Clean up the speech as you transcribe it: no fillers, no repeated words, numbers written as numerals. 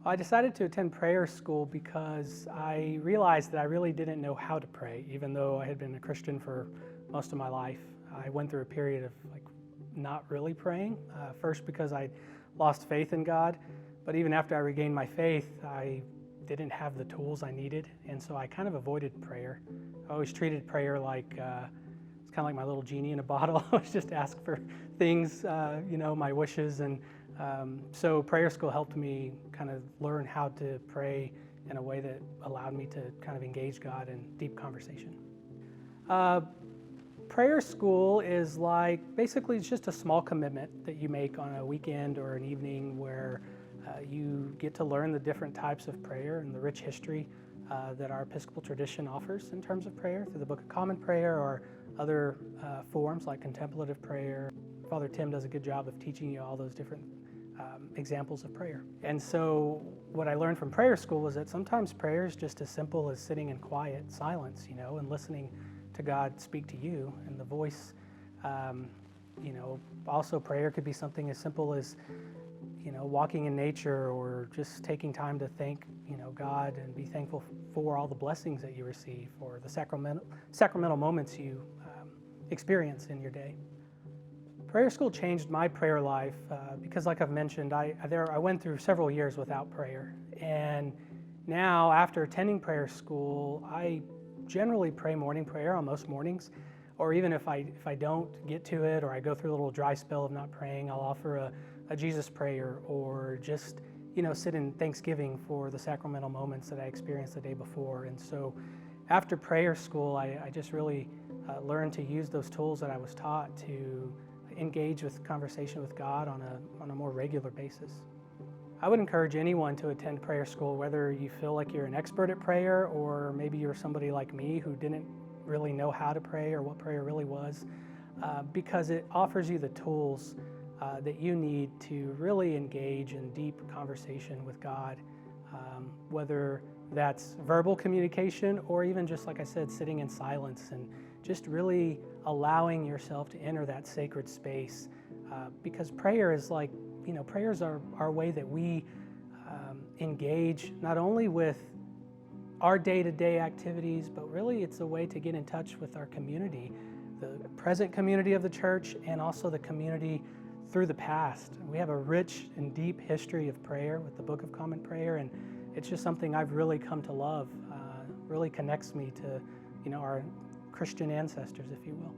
I decided to attend prayer school because I realized that I really didn't know how to pray, even though I had been a Christian for most of my life. I went through a period of not really praying, first because I lost faith in God, but even after I regained my faith, I didn't have the tools I needed, and so I kind of avoided prayer. I always treated prayer like it's kind of like my little genie in a bottle. I was just ask for things, my wishes, and so prayer school helped me kind of learn how to pray in a way that allowed me to kind of engage God in deep conversation. Prayer school is basically it's just a small commitment that you make on a weekend or an evening where you get to learn the different types of prayer and the rich history that our Episcopal tradition offers in terms of prayer through the Book of Common Prayer or other forms like contemplative prayer. Father Tim does a good job of teaching you all those different examples of prayer. And so what I learned from prayer school is that sometimes prayer is just as simple as sitting in quiet silence, and listening to God speak to you and the voice. Also prayer could be something as simple as, walking in nature or just taking time to thank, God and be thankful for all the blessings that you receive or the sacramental moments you experience in your day. Prayer school changed my prayer life because, like I've mentioned, I went through several years without prayer. And now, after attending prayer school, I generally pray morning prayer on most mornings. Or even if I don't get to it or I go through a little dry spell of not praying, I'll offer a Jesus prayer or just, sit in thanksgiving for the sacramental moments that I experienced the day before. And so after prayer school, I just really learned to use those tools that I was taught to engage with conversation with God on a more regular basis. I would encourage anyone to attend prayer school, whether you feel like you're an expert at prayer or maybe you're somebody like me who didn't really know how to pray or what prayer really was, because it offers you the tools that you need to really engage in deep conversation with God, whether that's verbal communication or even just, like I said, sitting in silence and just really allowing yourself to enter that sacred space, because prayer is prayers are our way that we engage not only with our day-to-day activities, but really it's a way to get in touch with our community, the present community of the church and also the community through the past. We have a rich and deep history of prayer with the Book of Common Prayer, and it's just something I've really come to love. Really connects me to, our Christian ancestors, if you will.